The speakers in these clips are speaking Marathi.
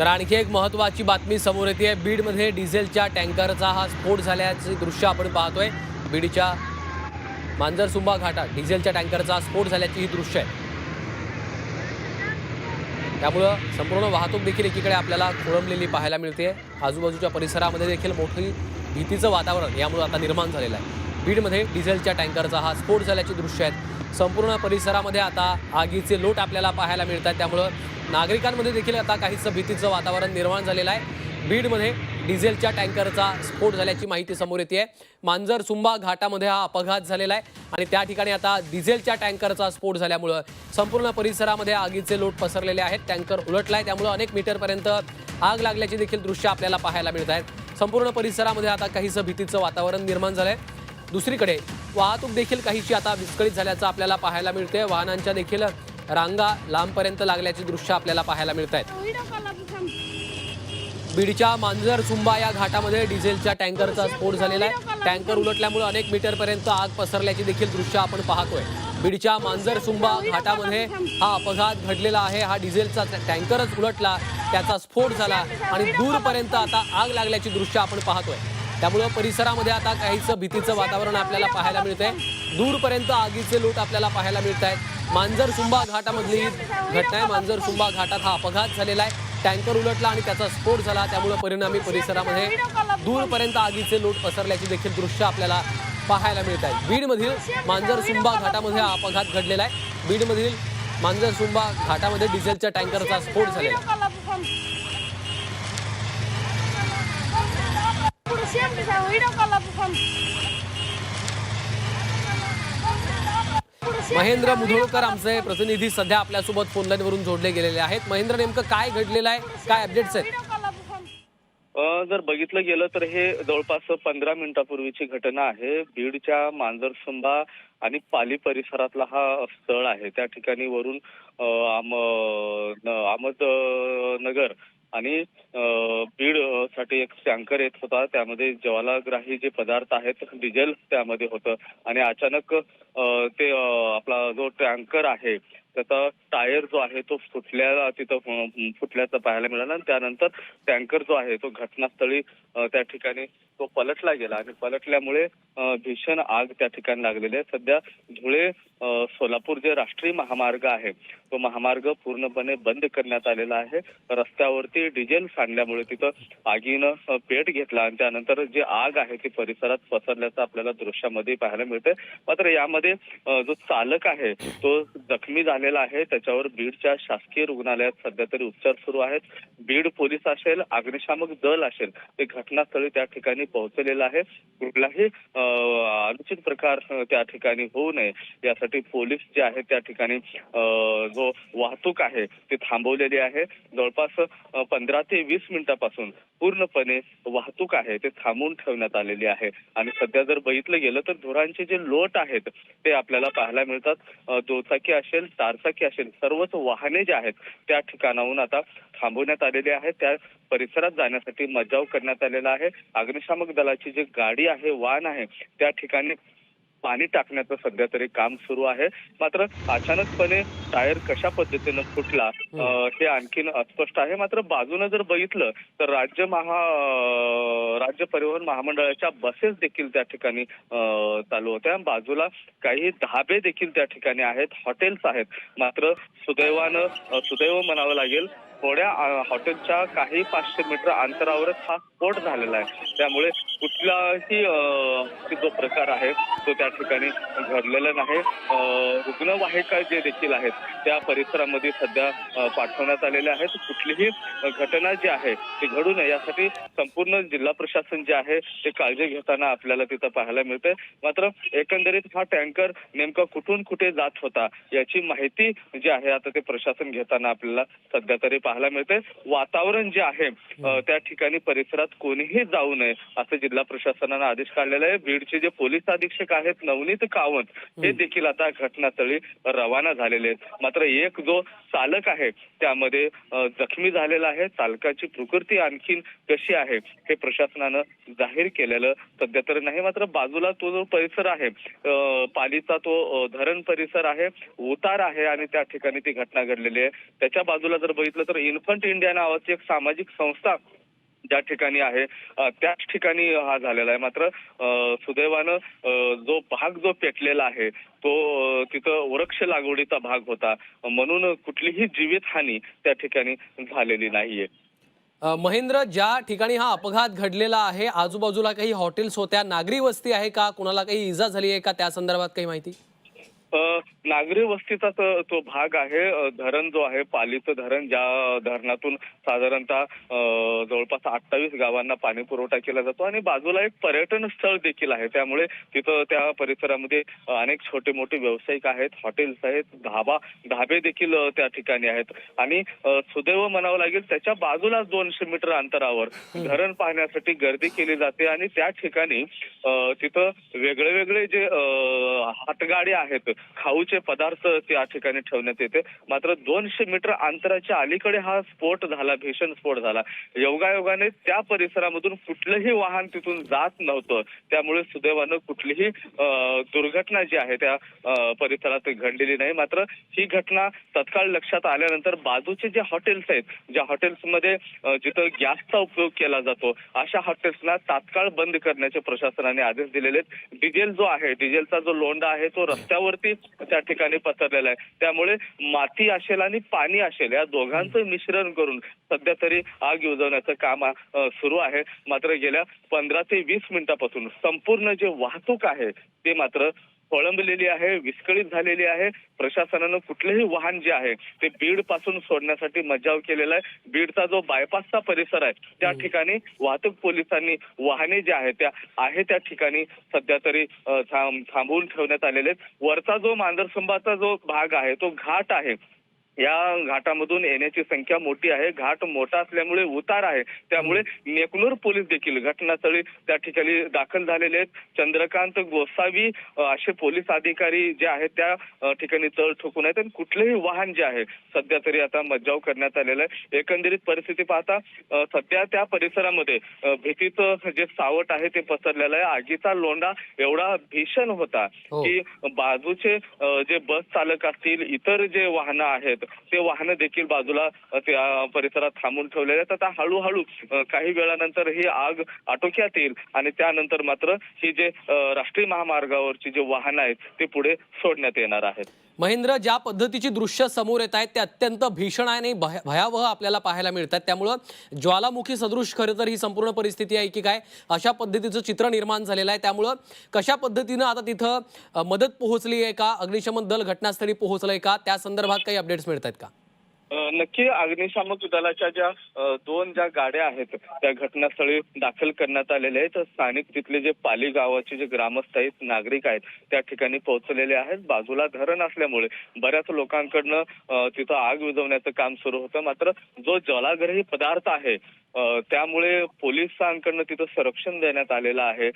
तर आणखी एक महत्त्वाची बातमी समोर येते आहे। बीडमध्ये डिझेलच्या टँकरचा हा स्फोट झाल्याचे दृश्य आपण पाहतोय। बीडच्या मांजरसुंबा घाटात डिझेलच्या टँकरचा स्फोट झाल्याची ही दृश्य आहे। त्यामुळे संपूर्ण वाहतूक देखील एकीकडे आपल्याला खोळंबलेली पाहायला मिळते। आजूबाजूच्या परिसरामध्ये देखील मोठी भीतीचं वातावरण यामुळे आता निर्माण झालेलं आहे। बीडमध्ये डिझेलच्या टँकरचा हा स्फोट झाल्याची दृश्य आहेत। संपूर्ण परिसरामध्ये आता आगीचे लोट आपल्याला पाहायला मिळतात। त्यामुळे नागरिकांमध्ये देखील आता काहीसं भीतीचं वातावरण निर्माण झालेलं आहे। बीडमध्ये डिझेलच्या टँकरचा स्फोट झाल्याची माहिती समोर येते आहे। मांजरसुंबा घाटामध्ये हा अपघात झालेला आहे आणि त्या ठिकाणी आता डिझेलच्या टँकरचा स्फोट झाल्यामुळे संपूर्ण परिसरामध्ये आगीचे लोट पसरलेले आहेत। टँकर उलटलाय, त्यामुळे अनेक मीटरपर्यंत आग लागल्याची देखील दृश्य आपल्याला पाहायला मिळत आहेत। संपूर्ण परिसरामध्ये आता काहीसं भीतीचं वातावरण निर्माण झालंय। दुसरीकडे वाहतूक देखील काहीशी आता विस्कळीत झाल्याचं आपल्याला पाहायला मिळते। वाहनांच्या देखील रांगा लांबपर्यंत लागल्याची दृश्य आपल्याला पाहायला मिळत आहेत। बीडच्या मांजरसुंबा या घाटामध्ये डिझेलच्या टँकरचा स्फोट झालेला आहे। टँकर उलटल्यामुळे अनेक मीटरपर्यंत आग पसरल्याची देखील दृश्य आपण पाहतोय। बीडच्या मांजरसुंबा घाटामध्ये हा अपघात घडलेला आहे। हा डिझेलचा टँकरच उलटला, त्याचा स्फोट झाला आणि दूरपर्यंत आता आग लागल्याची दृश्य आपण पाहतोय। त्यामुळे परिसरामध्ये आता काहीसं भीतीचं वातावरण आपल्याला पाहायला मिळतंय। दूरपर्यंत आगीचे लोट आपल्याला पाहायला मिळत आहेत। मांजरसुंबा घाटामधली घटना आहे। मांजरसुंबा घाटात हा अपघात झालेला आहे। टँकर उलटला आणि त्याचा स्फोट झाला, त्यामुळे परिणामी परिसरामध्ये दूरपर्यंत आगीचे लोट पसरल्याची देखील दृश्य आपल्याला पाहायला मिळत आहेत। बीडमधील मांजरसुंबा घाटामध्ये हा अपघात घडलेला आहे। बीडमधील मांजरसुंबा घाटामध्ये डिझेलच्या टँकरचा स्फोट झालेला आहे। महेंद्र मुधोळकर आमचे प्रतिनिधी सध्या आपल्यासोबत फोन लाईनवरून जोडले गेलेले आहेत। महेंद्र, नेमकं काय घडलेलं आहे, काय अपडेट्स आहेत? जर बघितलं गेलं तर हे जवळपास 15 मिनिटापूर्वीची घटना आहे। बीडच्या मांजरसुंबा आणि पाली परिसरातला हा स्थळ आहे। त्या ठिकाणी वरून अहमदनगर आणि बीड साठी एक टँकर येत होता। त्यामध्ये ज्वालाग्राही जे पदार्थ आहेत, डिझेल त्यामध्ये होतं आणि अचानक ते आपला जो टँकर आहे त्याचा टायर जो आहे तो फुटल्याचं पाहायला मिळालं आणि त्यानंतर टँकर जो आहे तो घटनास्थळी त्या ठिकाणी तो पलटला गेला आणि पलटल्यामुळे भीषण आग त्या ठिकाणी लागलेली आहे। सध्या धुळे सोलापूर जे राष्ट्रीय महामार्ग आहे तो महामार्ग पूर्णपणे बंद करण्यात आलेला आहे। रस्त्यावरती डिझेल सांडल्यामुळे तिथं आगीनं पेट घेतला आणि त्यानंतर जी आग आहे ती परिसरात पसरल्याचं आपल्याला दृश्यामध्ये पाहायला मिळतंय। मात्र यामध्ये जो चालक आहे तो जखमी झालेला आहे। त्याच्यावर बीडच्या शासकीय रुग्णालयात सध्या तरी उपचार सुरू आहेत। बीड पोलीस असेल, अग्निशामक दल असेल, ते घटनास्थळी त्या ठिकाणी पोहोचलेलं आहे। कुठलाही अनुचित प्रकार त्या ठिकाणी होऊ नये यासाठी पोलीस जे आहेत त्या ठिकाणी जो वाहतूक आहे ती थांबवलेली आहे। जवळपास 15 ते 20 मिनिटापासून पूर्णपणे वाहतूक आहे ते थांबवून ठेवण्यात आलेली आहे आणि सध्या जर बघितलं गेलं तर धुरांचे जे लोट आहेत ते आपल्याला पाहायला मिळतात। दुचाकी असेल, चारचाकी असेल, सर्वच वाहने जे आहेत त्या ठिकाणाहून आता थांबवण्यात आलेली आहेत। त्या परिसरात जाण्यासाठी मज्जाव करण्यात आलेला आहे। अग्निशामक दलाची जी गाडी आहे, वाहन आहे, त्या ठिकाणी पाणी टाकण्याचं सध्या तरी काम सुरू आहे। मात्र अचानकपणे टायर कशा पद्धतीनं फुटला हे आणखीन अस्पष्ट आहे। मात्र बाजूने जर बघितलं तर राज्य परिवहन महामंडळाच्या बसेस देखील त्या ठिकाणी चालू होत्या। बाजूला काही धाबे देखील त्या ठिकाणी आहेत, हॉटेल्स आहेत। मात्र सुदैव म्हणावं लागेल, थोड्या हॉटेलच्या काही 500 मीटर अंतरावरच हा स्फोट झालेला आहे। त्यामुळे कुठलाही जो प्रकार आहे तो त्या ठिकाणी घडलेला नाही। रुग्णवाहिका जे देखील आहेत त्या परिसरामध्ये सध्या पाठवण्यात आलेल्या आहेत। कुठलीही घटना जी आहे ती घडू नये यासाठी संपूर्ण जिल्हा प्रशासन जे आहे ते काळजी घेताना आपल्याला तिथं पाहायला मिळते। मात्र एकंदरीत हा टँकर नेमका कुठून कुठे जात होता याची माहिती जी आहे आता ते प्रशासन घेताना आपल्याला सध्या तरी पाहायला मिळते। वातावरण जे आहे त्या ठिकाणी परिसरात परिसरात कोणीही जाऊ नये असं जिल्हा प्रशासनानं आदेश काढलेला आहे. बीडचे जे पोलीस अधीक्षक आहेत नवनीत कावंत हे देखील आता घटनास्थळी रवाना झालेले आहेत. मात्र एक जो चालक आहे त्यामध्ये जखमी झालेला आहे. चालकाची प्रकृती आणखीन कशी आहे हे प्रशासनानं जाहीर केलेलं सध्या तर नाही. मात्र बाजूला तो जो परिसर आहे पालीचा तो धरण परिसर आहे, उतार आहे आणि त्या ठिकाणी ती घटना घडलेली आहे. त्याच्या बाजूला जर बघितलं तर इन्फंट इंडिया नावाची एक सामाजिक संस्था ज्या ठिकाणी आहे त्याच ठिकाणी हा झालेला आहे. मात्र सुदैवानं जो भाग जो पेटलेला आहे तो तिथं वृक्ष लागवडीचा भाग होता म्हणून कुठलीही जीवितहानी त्या ठिकाणी झालेली नाहीये. महेंद्र, ज्या ठिकाणी हा अपघात घडलेला आहे आजूबाजूला काही हॉटेल्स होत्या, नागरी वस्ती आहे का, कुणाला काही इजा झाली आहे का, त्या संदर्भात काही माहिती? नागरी वस्तीचा तो भाग आहे. धरण जो आहे पालीचं धरण, ज्या धरणातून साधारणतः जवळपास 28 गावांना पाणी पुरवठा केला जातो आणि बाजूला एक पर्यटन स्थळ देखील आहे. त्यामुळे तिथं त्या परिसरामध्ये अनेक छोटे मोठे व्यावसायिक आहेत, हॉटेल्स आहेत, धाबे देखील त्या ठिकाणी आहेत आणि सुदैव म्हणावं लागेल त्याच्या बाजूलाच 200 मीटर अंतरावर धरण पाहण्यासाठी गर्दी केली जाते आणि त्या ठिकाणी तिथं वेगळे जे हातगाडी आहेत, खाऊचे पदार्थ त्या ठिकाणी ठेवण्यात येते. मात्र 200 मीटर अंतराच्या अलीकडे हा स्फोट झाला, भीषण स्फोट झाला. योगायोगाने त्या परिसरामधून कुठलंही वाहन तिथून जात नव्हतं. त्यामुळे सुदैवानं कुठलीही दुर्घटना जी आहे त्या परिसरात घडलेली नाही. मात्र ही घटना तत्काळ लक्षात आल्यानंतर बाजूचे जे हॉटेल्स आहेत, ज्या हॉटेल्समध्ये जिथं गॅसचा उपयोग केला जातो अशा हॉटेल्सना तात्काळ बंद करण्याचे प्रशासनाने आदेश दिलेले आहेत. डिझेल जो आहे, डिझेलचा जो लोंढा आहे तो रस्त्यावरती त्या ठिकाणी पसरलेला आहे. त्यामुळे माती असेल आणि पाणी असेल या दोघांचं मिश्रण करून सध्या तरी आग विझवण्याचं काम सुरू आहे. मात्र गेल्या 15 ते 20 मिनिटापासून संपूर्ण जे वाहतूक आहे ते मात्र खोळंबलेली आहे, विस्कळीत झालेली आहे. प्रशासनानं कुठलेही वाहन जे आहे ते बीड पासून सोडण्यासाठी मज्जाव केलेला आहे. बीडचा जो बायपासचा परिसर आहे त्या ठिकाणी वाहतूक पोलिसांनी वाहने जे आहेत त्या ठिकाणी सध्या तरी थांबवून ठेवण्यात आलेले आहेत. वरचा जो मांजरसंबाचा जो भाग आहे तो घाट आहे, या घाटामधून येण्याची संख्या मोठी आहे. घाट मोठा असल्यामुळे उतार आहे, त्यामुळे नेकनूर पोलीस देखील घटनास्थळी त्या ठिकाणी दाखल झालेले आहेत. चंद्रकांत गोसावी असे पोलीस अधिकारी जे आहेत त्या ठिकाणी तळ ठोकून आहेत आणि कुठलेही वाहन जे आहे सध्या तरी आता मज्जाव करण्यात आलेला आहे. एकंदरीत परिस्थिती पाहता सध्या त्या परिसरामध्ये भीतीचं जे सावट आहे ते पसरलेलं आहे. आगीचा लोंढा एवढा भीषण होता की बाजूचे जे बस चालक असतील, इतर जे वाहनं आहेत ते वाहनं देखील बाजूला त्या परिसरात थांबून ठेवलेले आहेत. आता हळूहळू काही वेळानंतर ही आग आटोक्यात येईल आणि त्यानंतर मात्र ही जे राष्ट्रीय महामार्गावरची जे वाहनं आहेत ते पुढे सोडण्यात येणार आहेत. महेंद्र, ज्या पद्धतीची दृश्य समोर येत आहेत ते अत्यंत भीषण आणि भयावह आपल्याला पाहायला मिळतात. त्यामुळं ज्वालामुखी सदृश खरं तर ही संपूर्ण परिस्थिती आहे की काय अशा पद्धतीचं चित्र निर्माण झालेलं आहे. त्यामुळं कशा पद्धतीनं आता तिथं मदत पोहोचली आहे का, अग्निशमन दल घटनास्थळी पोहोचलंय का, त्या संदर्भात काही अपडेट्स मिळत आहेत का? नक्की अग्निशामक दलाच्या ज्या 2 गाड्या आहेत त्या घटनास्थळी दाखल करण्यात आलेल्या आहेत. स्थानिक तिथले जे पाली गावाचे जे ग्रामस्थ आहेत, नागरिक आहेत त्या ठिकाणी पोहोचलेले आहेत. बाजूला धरण असल्यामुळे बऱ्याच लोकांकडनं तिथं आग विझवण्याचं काम सुरू होतं. मात्र जो ज्वालाग्रही पदार्थ आहे त्यामुळे पोलिसांकडनं तिथं संरक्षण देण्यात आलेलं आहे.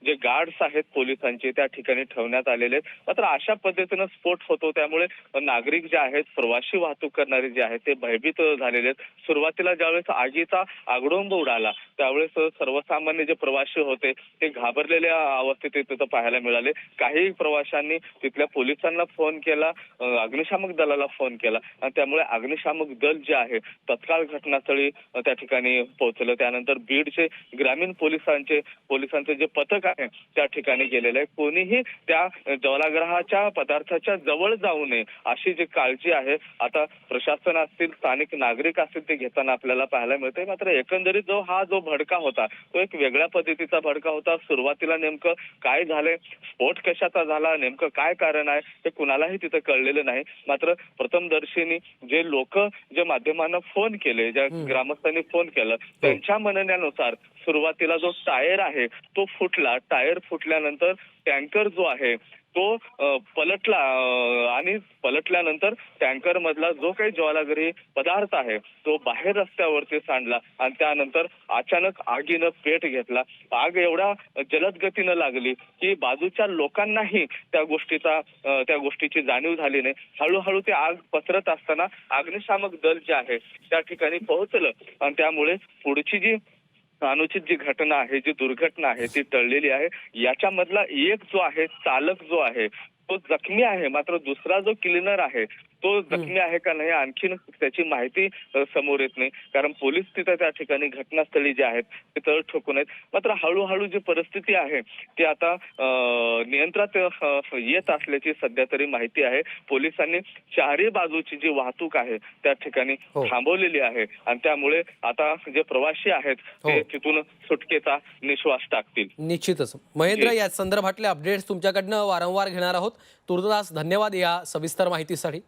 जे गार्ड्स आहेत पोलिसांचे त्या ठिकाणी ठेवण्यात आलेले आहेत. मात्र अशा पद्धतीनं स्फोट होतो त्यामुळे नागरिक जे आहेत, प्रवासी वाहतूक करणारे जे आहेत ते भयभीत झालेले आहेत. सुरुवातीला ज्यावेळेस आगीचा आगडोंब उडाला त्यावेळेस सर्वसामान्य जे प्रवासी होते ते घाबरलेल्या अवस्थेत तिथं पाहायला मिळाले. काही प्रवाशांनी तिथल्या पोलिसांना फोन केला, अग्निशामक दलाला फोन केला आणि त्यामुळे अग्निशामक दल जे आहे तत्काळ घटनास्थळी त्या ठिकाणी पोहोचलं. त्यानंतर बीडचे ग्रामीण पोलिसांचे जे पथक आहे त्या ठिकाणी गेलेलं आहे. कोणीही त्या ज्वालाग्रहाच्या पदार्थाच्या जवळ जाऊ नये अशी जी काळजी आहे आता प्रशासन असतील, स्थानिक नागरिक असतील ते घेताना आपल्याला पाहायला मिळते. मात्र एकंदरीत जो भडका होता तो एक वेगळ्या पद्धतीचा भडका होता. सुरुवातीला नेमकं काय झालंय, स्फोट कशाचा झाला, नेमकं काय कारण आहे ते कुणालाही तिथं कळलेलं नाही. मात्र प्रथमदर्शनी जे लोक जे माध्यमांना फोन केले, ज्या ग्रामस्थांनी फोन केला त्यांच्या म्हणण्यानुसार सुरुवातीला जो टायर आहे तो फुटला. टायर फुटल्यानंतर टँकर जो आहे तो पलटला आणि पलटल्यानंतर टँकर मधला जो काही ज्वालाग्रही पदार्थ आहे तो बाहेर रस्त्यावरती सांडला आणि त्यानंतर अचानक आगीनं पेट घेतला. आग एवढ्या जलद गतीनं लागली की बाजूच्या लोकांनाही त्या गोष्टीची जाणीव झाली नाही. हळूहळू ते आग पसरत असताना अग्निशामक दल जे आहे त्या ठिकाणी पोहोचलं आणि त्यामुळे पुढची जी अनुचित जी घटना आहे, जी दुर्घटना आहे ती टळलेली आहे. याच्यामधला एक जो आहे चालक जो आहे तो जखमी आहे, मात्र दुसरा जो क्लिनर आहे तो जखमी आहे का नाही आणखीन त्याची माहिती समोर येत नाही. कारण पोलीस तिथे त्या ठिकाणी घटनास्थळी जे आहेत ते तळ ठोकून आहेत. मात्र हळूहळू जी परिस्थिती आहे ती आता नियंत्रणात येत असल्याची सध्या तरी माहिती आहे. पोलिसांनी चारही बाजूची जी वाहतूक आहे त्या ठिकाणी थांबवलेली आहे आणि त्यामुळे आता जे प्रवासी आहेत ते तिथून सुटकेचा निश्वास टाकतील. निश्चितच महेंद्र, या संदर्भातले अपडेट्स तुमच्याकडनं वारंवार घेणार आहोत. तुर्तास धन्यवाद या सविस्तर माहितीसाठी.